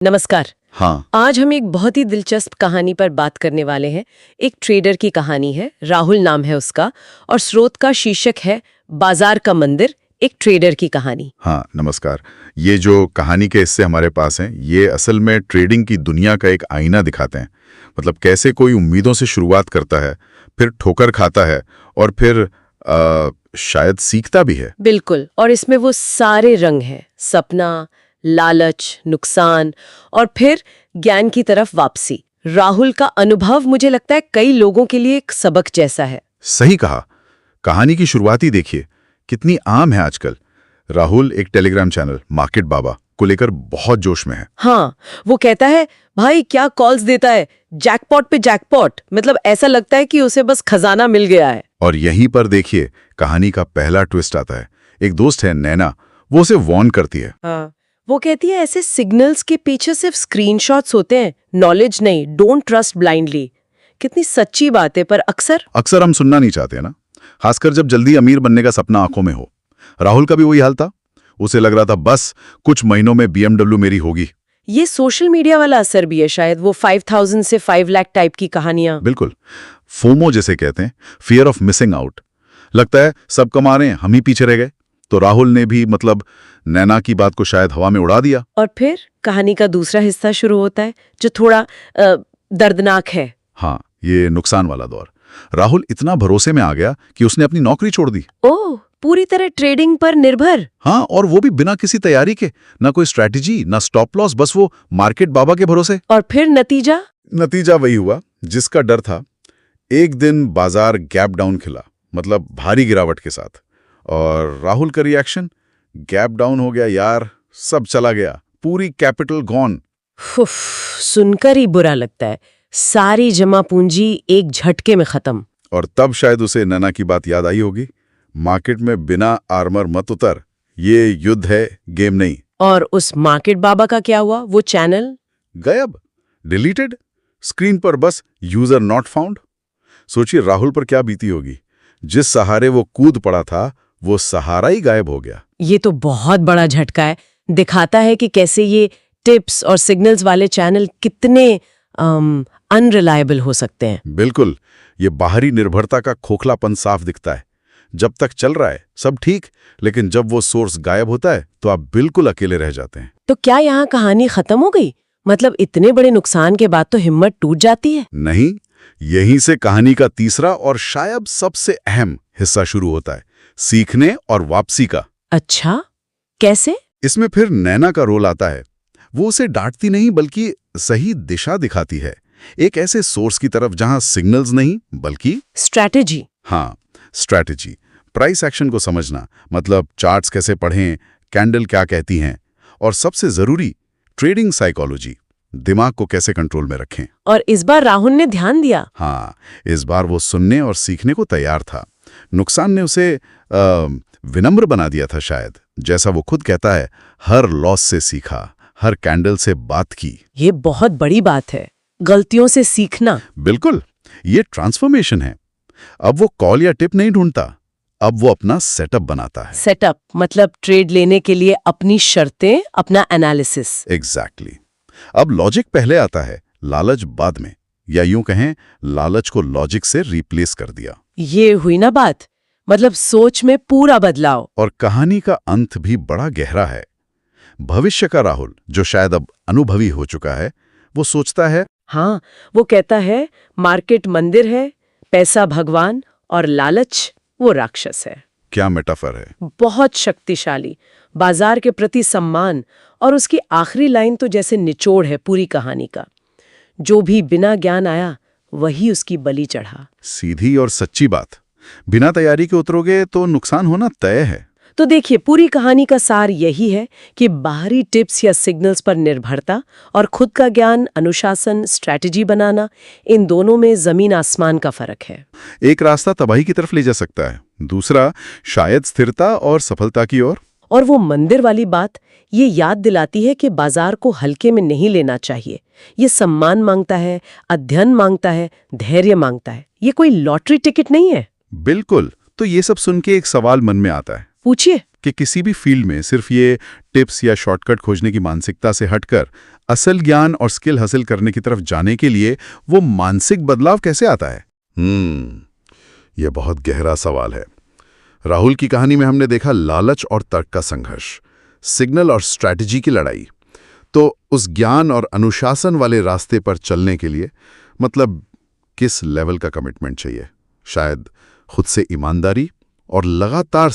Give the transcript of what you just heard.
नमस्कार। हाँ। आज हम एक बहुत ही दिलचस्प कहानी पर बात करने वाले हैं। एक ट्रेडर की कहानी है, राहुल नाम है उसका, और स्रोत का शीर्षक है बाजार का मंदिर, एक ट्रेडर की कहानी। हाँ, नमस्कार। ये जो कहानी के हिस्से हमारे पास हैं, ये असल में ट्रेडिंग की दुनिया का एक आईना दिखाते हैं। मतलब कैसे कोई उम्मीदों से शुरुआत करता है, फिर ठोकर खाता है और फिर शायद सीखता भी है। बिल्कुल, और इसमें वो सारे रंग हैं, सपना, लालच, नुकसान और फिर ज्ञान की तरफ वापसी। राहुल का अनुभव मुझे लगता है कई लोगों के लिए एक सबक जैसा है। सही कहा। कहानी की शुरुआत ही देखिए, कितनी आम है आजकल। राहुल एक टेलीग्राम चैनल मार्केट बाबा को लेकर बहुत जोश में है। हाँ, वो कहता है भाई क्या कॉल्स देता है, जैकपॉट पे जैकपॉट, मतलब ऐसा लगता है कि उसे बस खजाना मिल गया है। और यहीं पर देखिए कहानी का पहला ट्विस्ट आता है। एक दोस्त है नैना, वो उसे वार्न करती है। हाँ, वो कहती है ऐसे सिग्नल्स के पीछे सिर्फ स्क्रीनशॉट्स होते हैं, नॉलेज नहीं, डोंट ट्रस्ट ब्लाइंडली। कितनी सच्ची बात है, पर अक्सर हम सुनना नहीं चाहते ना, खासकर जब जल्दी अमीर बनने का सपना आंखों में हो। राहुल का भी वही हाल था। उसे लग रहा था बस कुछ महीनों में BMW मेरी होगी। ये सोशल मीडिया वाला असर भी है शायद, वो 5000 से 5 लाख टाइप की कहानियां। बिल्कुल, फोमो जिसे कहते हैं, फियर ऑफ मिसिंग आउट। लगता है सब कमा रहे हैं, हम ही पीछे रह गए। तो राहुल ने भी नैना की बात को शायद हवा में उड़ा दिया। और फिर कहानी का दूसरा हिस्सा शुरू होता है जो थोड़ा दर्दनाक है। हाँ, ये नुकसान वाला दौर। राहुल इतना भरोसे में आ गया कि उसने अपनी नौकरी छोड़ दी। ओह, पूरी तरह ट्रेडिंग पर निर्भर। हाँ, और वो भी बिना किसी तैयारी के, ना कोई स्ट्रैटेजी, ना स्टॉप लॉस, बस वो मार्केट बाबा के भरोसे। और फिर नतीजा वही हुआ जिसका डर था। एक दिन बाजार गैप डाउन खिला, मतलब भारी गिरावट के साथ। और राहुल का रिएक्शन, गैप डाउन हो गया यार, सब चला गया, पूरी कैपिटल गॉन। सुनकर ही बुरा लगता है, सारी जमा पूंजी एक झटके में खत्म। और तब शायद उसे नैना की बात याद आई होगी, मार्केट में बिना आर्मर मत उतर, ये युद्ध है, गेम नहीं। और उस मार्केट बाबा का क्या हुआ? वो चैनल गायब, डिलीटेड, स्क्रीन पर बस यूजर नॉट फाउंड। सोचिए राहुल पर क्या बीती होगी। जिस सहारे वो कूद पड़ा था, वो सहारा ही गायब हो गया। ये तो बहुत बड़ा झटका है। दिखाता है कि कैसे ये टिप्स और सिग्नल्स वाले चैनल कितने अनरिलायबल हो सकते हैं। बिल्कुल, ये बाहरी निर्भरता का खोखलापन साफ दिखता है। जब तक चल रहा है सब ठीक, लेकिन जब वो सोर्स गायब होता है तो आप बिल्कुल अकेले रह जाते हैं। तो क्या यहाँ कहानी खत्म हो गई? मतलब इतने बड़े नुकसान के बाद तो हिम्मत टूट जाती है? नहीं, यहीं से कहानी का तीसरा और शायद सबसे अहम हिस्सा शुरू होता है, सीखने और वापसी का। अच्छा, कैसे? इसमें फिर नैना का रोल आता है। वो उसे डांटती नहीं बल्कि सही दिशा दिखाती है, एक ऐसे सोर्स की तरफ जहां सिग्नल्स नहीं बल्कि स्ट्रैटेजी। हाँ, स्ट्रैटेजी, प्राइस एक्शन को समझना, मतलब चार्ट्स कैसे पढ़ें, कैंडल क्या कहती हैं, और सबसे जरूरी ट्रेडिंग साइकोलॉजी, दिमाग को कैसे कंट्रोल में रखें। और इस बार राहुल ने ध्यान दिया। हाँ, इस बार वो सुनने और सीखने को तैयार था। नुकसान ने उसे विनम्र बना दिया था शायद। जैसा वो खुद कहता है, हर लॉस से सीखा, हर कैंडल से बात की। ये बहुत बड़ी बात है, गलतियों से सीखना। बिल्कुल, ये ट्रांसफॉर्मेशन है। अब वो कॉल या टिप नहीं ढूंढता, अब वो अपना सेटअप बनाता है। सेटअप मतलब ट्रेड लेने के लिए अपनी शर्तें, अपना एनालिसिस। एग्जैक्टली। अब लॉजिक पहले आता है, लालच बाद में, या यूं कहें लालच को लॉजिक से रिप्लेस कर दिया। ये हुई ना बात, मतलब सोच में पूरा बदलाव। और कहानी का अंत भी बड़ा गहरा है। भविष्य का राहुल, जो शायद अब अनुभवी हो चुका है, वो सोचता है, हाँ, वो कहता है मार्केट मंदिर है, पैसा भगवान और लालच वो राक्षस है। क्या मेटाफर है। बहुत शक्तिशाली, बाजार के प्रति सम्मान। और उसकी आखिरी लाइन तो जैसे निचोड़ है पूरी कहानी का, जो भी बिना ज्ञान आया वही उसकी बलि चढ़ा। सीधी और सच्ची बात। बिना तैयारी के उतरोगे तो नुकसान होना तय है। तो देखिए, पूरी कहानी का सार यही है कि बाहरी टिप्स या सिग्नल्स पर निर्भरता और खुद का ज्ञान, अनुशासन, स्ट्रैटेजी बनाना, इन दोनों में जमीन आसमान का फर्क है। एक रास्ता तबाही की तरफ ले जा सकता है, दूसरा शायद स्थिरता और सफलता की ओर। और वो मंदिर वाली बात ये याद दिलाती है कि बाजार को हल्के में नहीं लेना चाहिए। ये सम्मान मांगता है, अध्ययन मांगता है, धैर्य मांगता है। ये कोई लॉटरी टिकट नहीं है। बिल्कुल। तो ये सब सुन के एक सवाल मन में आता है, पूछिए। कि किसी भी फील्ड में सिर्फ ये टिप्स या शॉर्टकट खोजने की मानसिकता से हटकर असल ज्ञान और स्किल हासिल करने की तरफ जाने के लिए वो मानसिक बदलाव कैसे आता है? ये बहुत गहरा सवाल है। राहुल की कहानी में हमने देखा लालच और तर्क का संघर्ष, सिग्नल और स्ट्रैटेजी की लड़ाई। तो उस ज्ञान और अनुशासन वाले रास्ते पर चलने के लिए मतलब किस लेवल का कमिटमेंट चाहिए? शायद खुद से ईमानदारी और लगातार